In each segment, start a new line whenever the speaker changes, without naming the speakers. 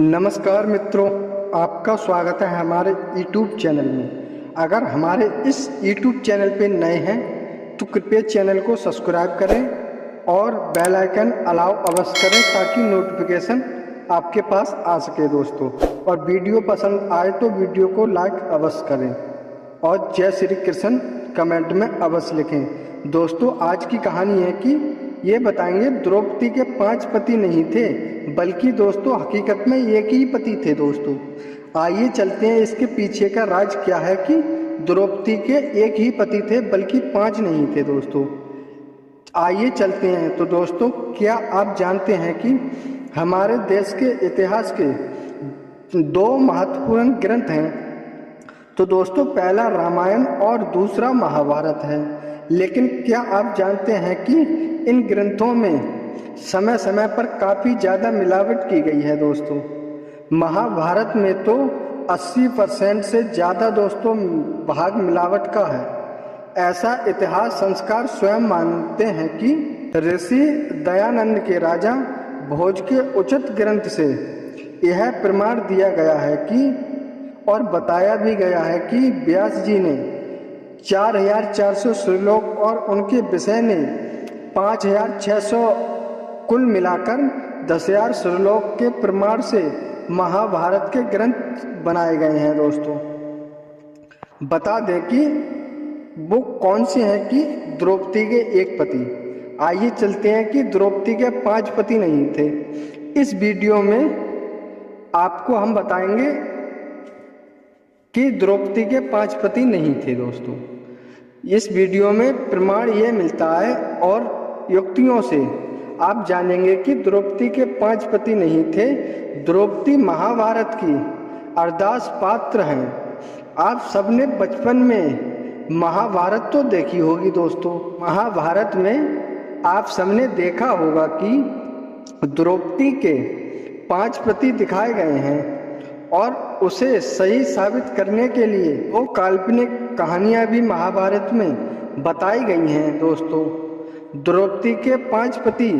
नमस्कार मित्रों, आपका स्वागत है हमारे YouTube चैनल में। अगर हमारे इस YouTube चैनल पे नए हैं तो कृपया चैनल को सब्सक्राइब करें और बेल आइकन अलाउ अवश्य करें ताकि नोटिफिकेशन आपके पास आ सके दोस्तों। और वीडियो पसंद आए तो वीडियो को लाइक अवश्य करें और जय श्री कृष्ण कमेंट में अवश्य लिखें। दोस्तों, आज की कहानी है कि ये बताएंगे द्रौपदी के 5 पति नहीं थे, बल्कि दोस्तों हकीकत में एक ही पति थे दोस्तों। आइए चलते हैं इसके पीछे का राज क्या है कि द्रौपदी के एक ही पति थे बल्कि 5 नहीं थे दोस्तों। आइए चलते हैं। तो दोस्तों, क्या आप जानते हैं कि हमारे देश के इतिहास के 2 महत्वपूर्ण ग्रंथ हैं? तो दोस्तों, पहला रामायण और दूसरा महाभारत है। लेकिन क्या आप जानते हैं कि इन ग्रंथों में समय समय पर काफ़ी ज़्यादा मिलावट की गई है दोस्तों। महाभारत में तो 80% से ज़्यादा दोस्तों भाग मिलावट का है। ऐसा इतिहास संस्कार स्वयं मानते हैं कि ऋषि दयानंद के राजा भोज के उचित ग्रंथ से यह प्रमाण दिया गया है कि और बताया भी गया है कि व्यास जी ने 4400 श्लोक और उनके विषय ने 5600 कुल मिलाकर 10,000 श्लोक के प्रमाण से महाभारत के ग्रंथ बनाए गए हैं दोस्तों। बता दें कि वो कौन से हैं कि द्रौपदी के एक पति। आइए चलते हैं कि द्रौपदी के 5 पति नहीं थे। इस वीडियो में आपको हम बताएंगे कि द्रौपदी के 5 पति नहीं थे दोस्तों। इस वीडियो में प्रमाण ये मिलता है और युक्तियों से आप जानेंगे कि द्रौपदी के 5 पति नहीं थे। द्रौपदी महाभारत की अरदास पात्र हैं। आप सबने बचपन में महाभारत तो देखी होगी दोस्तों। महाभारत में आप सबने देखा होगा कि द्रौपदी के 5 पति दिखाए गए हैं और उसे सही साबित करने के लिए वो काल्पनिक कहानियां भी महाभारत में बताई गई हैं दोस्तों। द्रौपदी के 5 पति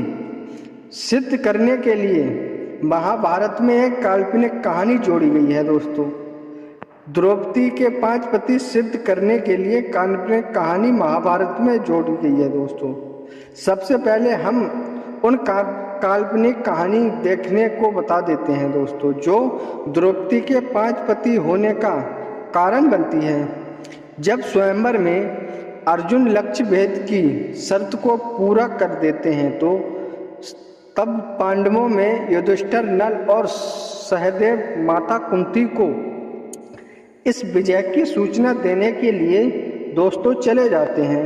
सिद्ध करने के लिए महाभारत में एक काल्पनिक कहानी जोड़ी गई है दोस्तों। द्रौपदी के 5 पति सिद्ध करने के लिए काल्पनिक कहानी महाभारत में जोड़ी गई है दोस्तों। सबसे पहले हम उन काल्पनिक कहानी देखने को बता देते हैं दोस्तों, जो द्रौपदी के 5 पति होने का कारण बनती है। जब स्वयंवर में अर्जुन लक्ष्य भेद की शर्त को पूरा कर देते हैं तो तब पांडवों में युधिष्ठिर, नल और सहदेव माता कुंती को इस विजय की सूचना देने के लिए दोस्तों चले जाते हैं।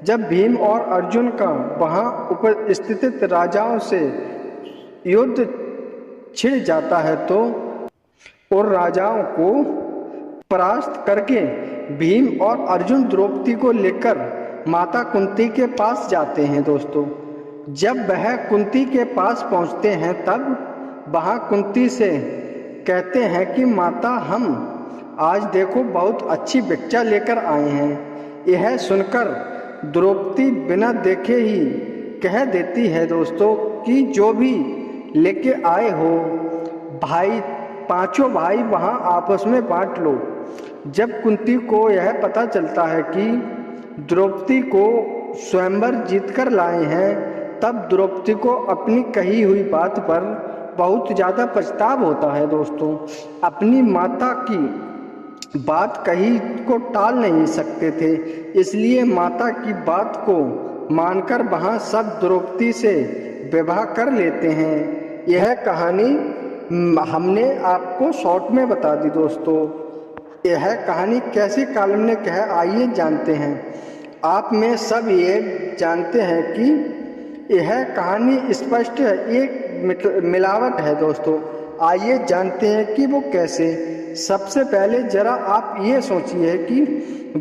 जब भीम और अर्जुन का वहां उपस्थित राजाओं से युद्ध छिड़ जाता है तो और राजाओं को परास्त करके भीम और अर्जुन द्रौपदी को लेकर माता कुंती के पास जाते हैं दोस्तों। जब वह कुंती के पास पहुंचते हैं तब वहां कुंती से कहते हैं कि माता, हम आज देखो बहुत अच्छी भिक्षा लेकर आए हैं। यह सुनकर द्रौपदी बिना देखे ही कह देती है दोस्तों कि जो भी लेके आए हो भाई, 5 भाई वहां आपस में बांट लो। जब कुंती को यह पता चलता है कि द्रौपदी को स्वयंवर जीत कर लाए हैं तब द्रौपदी को अपनी कही हुई बात पर बहुत ज़्यादा पछतावा होता है दोस्तों। अपनी माता की बात कही को टाल नहीं सकते थे, इसलिए माता की बात को मानकर वहां सब द्रौपदी से विवाह कर लेते हैं। यह कहानी हमने आपको शॉर्ट में बता दी दोस्तों। यह कहानी कैसे काल्पनिक है आइए जानते हैं। आप में सब ये जानते हैं कि यह कहानी स्पष्ट एक मिलावट है दोस्तों। आइए जानते हैं कि वो कैसे। सबसे पहले जरा आप ये सोचिए कि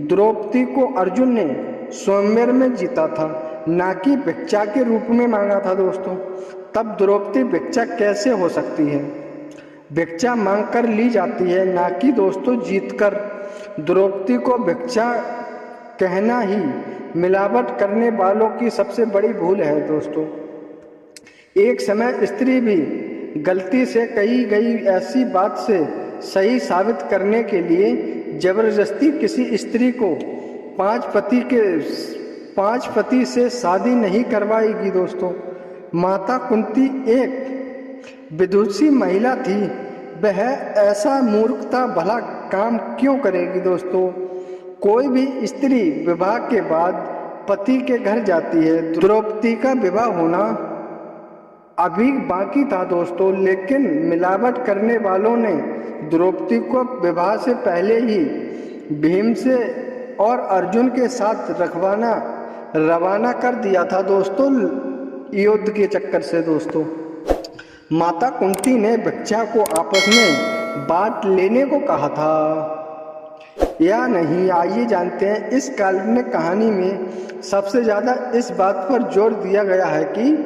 द्रौपदी को अर्जुन ने स्वयंवर में जीता था, ना कि भिक्षा के रूप में मांगा था दोस्तों। तब द्रौपदी भिक्षा कैसे हो सकती है? भिक्षा मांग कर ली जाती है, ना कि दोस्तों जीतकर। द्रौपदी को भिक्षा कहना ही मिलावट करने वालों की सबसे बड़ी भूल है दोस्तों। एक समय स्त्री भी गलती से कही गई ऐसी बात से सही साबित करने के लिए जबरदस्ती किसी स्त्री को पांच पति से शादी नहीं करवाएगी दोस्तों। माता कुंती एक विदुषी महिला थी, वह ऐसा मूर्खता भला काम क्यों करेगी दोस्तों। कोई भी स्त्री विवाह के बाद पति के घर जाती है। द्रौपदी का विवाह होना अभी बाकी था दोस्तों, लेकिन मिलावट करने वालों ने द्रौपदी को विवाह से पहले ही भीम से और अर्जुन के साथ रवाना कर दिया था दोस्तों, युद्ध के चक्कर से दोस्तों। माता कुंती ने भिक्षा को आपस में बांट लेने को कहा था या नहीं, आइए जानते हैं। इस काल्पनिक कहानी में सबसे ज़्यादा इस बात पर जोर दिया गया है कि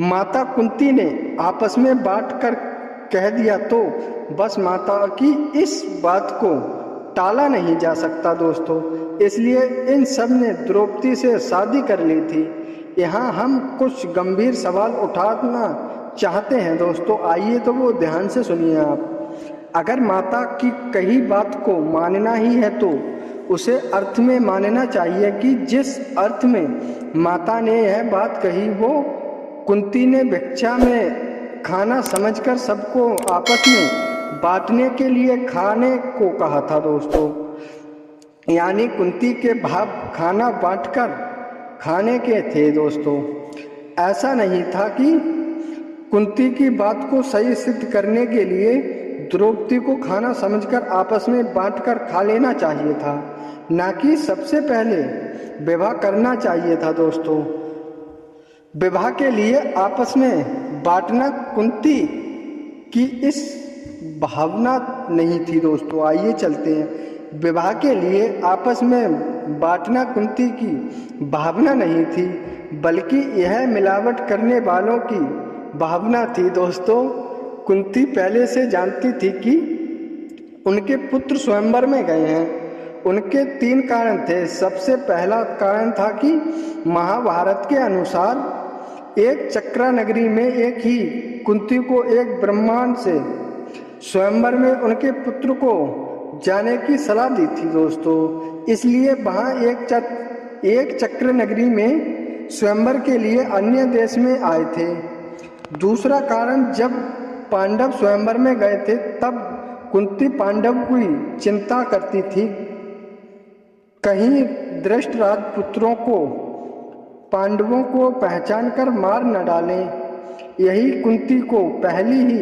माता कुंती ने आपस में बांट कर कह दिया तो बस माता की इस बात को टाला नहीं जा सकता दोस्तों, इसलिए इन सब ने द्रौपदी से शादी कर ली थी। यहाँ हम कुछ गंभीर सवाल उठाना चाहते हैं दोस्तों, आइए तो वो ध्यान से सुनिए आप। अगर माता की कही बात को मानना ही है तो उसे अर्थ में मानना चाहिए कि जिस अर्थ में माता ने यह बात कही वो कुंती ने भिक्षा में खाना समझकर सबको आपस में बांटने के लिए खाने को कहा था दोस्तों। यानी कुंती के भाव खाना बांटकर खाने के थे दोस्तों। ऐसा नहीं था कि कुंती की बात को सही सिद्ध करने के लिए द्रौपदी को खाना समझकर आपस में बांटकर खा लेना चाहिए था, ना कि सबसे पहले विवाह करना चाहिए था दोस्तों। विवाह के लिए आपस में बांटना कुंती की इस भावना नहीं थी दोस्तों। आइए चलते हैं। विवाह के लिए आपस में बांटना कुंती की भावना नहीं थी, बल्कि यह मिलावट करने वालों की भावना थी दोस्तों। कुंती पहले से जानती थी कि उनके पुत्र स्वयंवर में गए हैं। उनके 3 कारण थे। सबसे पहला कारण था कि महाभारत के अनुसार एक चक्रा नगरी में एक ही कुंती को एक ब्राह्मण से स्वयंवर में उनके पुत्र को जाने की सलाह दी थी दोस्तों, इसलिए वहाँ एक चक्र नगरी में स्वयंवर के लिए अन्य देश में आए थे। दूसरा कारण, जब पांडव स्वयंवर में गए थे तब कुंती पांडव की चिंता करती थी, कहीं धृतराष्ट्र पुत्रों को पांडवों को पहचान कर मार न डालें। यही कुंती को पहले ही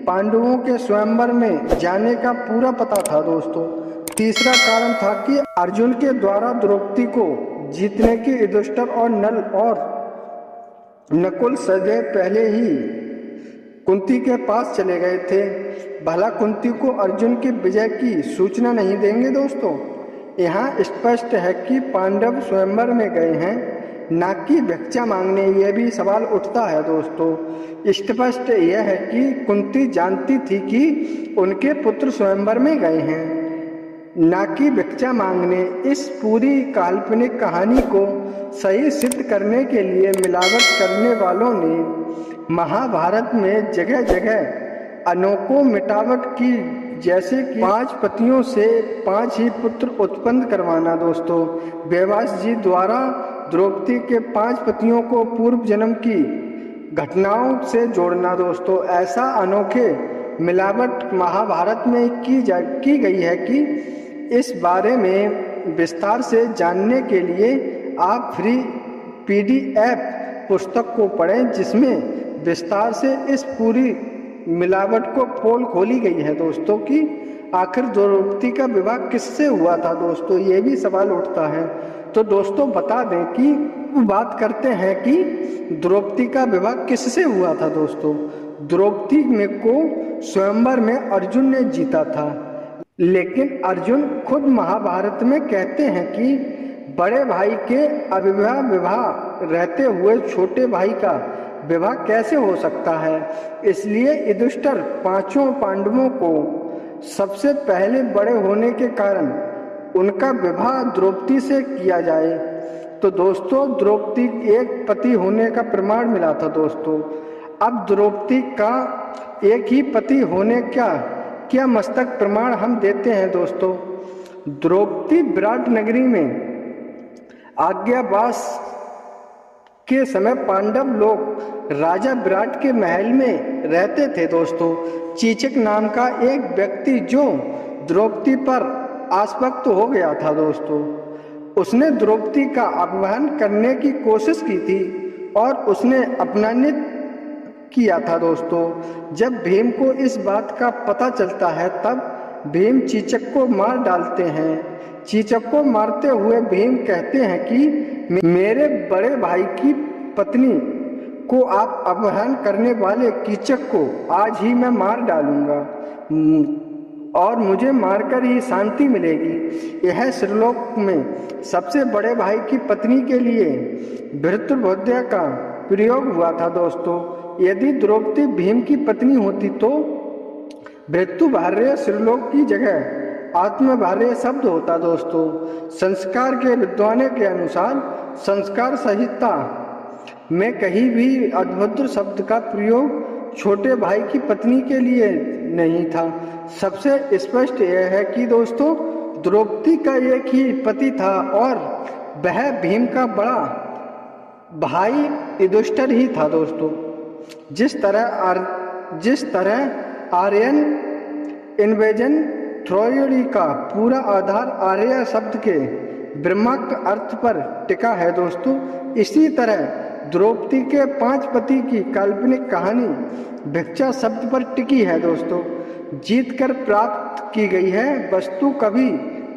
पांडवों के स्वयंवर में जाने का पूरा पता था दोस्तों। तीसरा कारण था कि अर्जुन के द्वारा द्रौपदी को जीतने की युधिष्ठिर और नल और नकुल सदैव पहले ही कुंती के पास चले गए थे। भला कुंती को अर्जुन की विजय की सूचना नहीं देंगे दोस्तों। यहाँ स्पष्ट है कि पांडव स्वयंवर में गए हैं, ना कि भिक्षा मांगने। यह भी सवाल उठता है दोस्तों। स्पष्ट यह है कि कुंती जानती थी कि उनके पुत्र स्वयंवर में गए हैं, ना कि भिक्षा मांगने। इस पूरी काल्पनिक कहानी को सही सिद्ध करने के लिए मिलावट करने वालों ने महाभारत में जगह जगह अनोखों मिटावट की, जैसे कि 5 पतियों से 5 ही पुत्र उत्पन्न करवाना दोस्तों। व्यास जी द्वारा द्रौपदी के 5 पतियों को पूर्व जन्म की घटनाओं से जोड़ना दोस्तों। ऐसा अनोखे मिलावट महाभारत में की गई है कि इस बारे में विस्तार से जानने के लिए आप फ्री PDF पुस्तक को पढ़ें, जिसमें विस्तार से इस पूरी मिलावट को पोल खोली गई है दोस्तों कि आखिर द्रौपदी का विवाह किससे हुआ था दोस्तों। ये भी सवाल उठता है। तो दोस्तों बता दें कि बात करते हैं कि द्रौपदी का विवाह किससे हुआ था दोस्तों। द्रौपदी को स्वयंवर में अर्जुन ने जीता था, लेकिन अर्जुन खुद महाभारत में कहते हैं कि बड़े भाई के विवाह रहते हुए छोटे भाई का विवाह कैसे हो सकता है। इसलिए युधिष्ठिर 5 पांडवों को सबसे पहले बड़े होने के कारण उनका विवाह द्रौपदी से किया जाए। तो दोस्तों द्रौपदी एक पति होने का प्रमाण मिला था दोस्तों। अब द्रौपदी का एक ही पति होने का क्या मस्तक प्रमाण हम देते हैं दोस्तों। द्रौपदी विराट नगरी में आज्ञावास के समय पांडव लोग राजा विराट के महल में रहते थे दोस्तों। चीचक नाम का एक व्यक्ति जो द्रौपदी पर आसक्त हो गया था दोस्तों, उसने द्रौपदी का अपहरण करने की कोशिश की थी और उसने अपमानित किया था दोस्तों। जब भीम को इस बात का पता चलता है तब भीम चीचक को मार डालते हैं। चीचक को मारते हुए भीम कहते हैं कि मेरे बड़े भाई की पत्नी को आप अपहरण करने वाले कीचक को आज ही मैं मार डालूंगा और मुझे मारकर ही शांति मिलेगी। यह श्रीलोक में सबसे बड़े भाई की पत्नी के लिए भृतृबोध्य का प्रयोग हुआ था दोस्तों। यदि द्रौपदी भीम की पत्नी होती तो भृतुभार्य श्रीलोक की जगह आत्मभार्य शब्द होता दोस्तों। संस्कार के विद्वानों के अनुसार संस्कार संहिता में कहीं भी अभद्र शब्द का प्रयोग छोटे भाई की पत्नी के लिए नहीं था। सबसे स्पष्ट यह है कि दोस्तों द्रौपदी का एक ही पति था और वह भीम का बड़ा भाई युधिष्ठिर ही था दोस्तों। जिस तरह आर्यन इन्वेजन थ्योरी का पूरा आधार आर्य शब्द के ब्रह्माक अर्थ पर टिका है दोस्तों, इसी तरह द्रौपदी के 5 पति की काल्पनिक कहानी भिक्षा शब्द पर टिकी है दोस्तों। जीत कर प्राप्त की गई है वस्तु कभी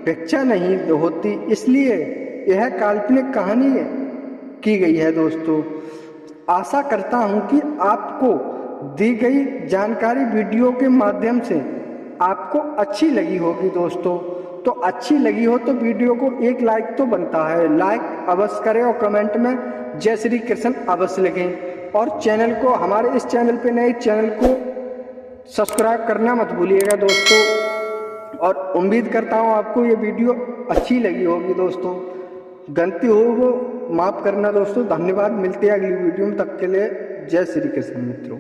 भिक्षा नहीं होती, इसलिए यह काल्पनिक कहानी की गई है दोस्तों। आशा करता हूं कि आपको दी गई जानकारी वीडियो के माध्यम से आपको अच्छी लगी होगी दोस्तों। तो अच्छी लगी हो तो वीडियो को एक लाइक तो बनता है, लाइक अवश्य करें और कमेंट में जय श्री कृष्ण अवश्य लिखें। और चैनल को, हमारे इस चैनल पे नए चैनल को सब्सक्राइब करना मत भूलिएगा दोस्तों। और उम्मीद करता हूँ आपको ये वीडियो अच्छी लगी होगी दोस्तों। गलती हो वो माफ़ करना दोस्तों। धन्यवाद, मिलते हैं अगली वीडियो में, तब के लिए जय श्री कृष्ण मित्रों।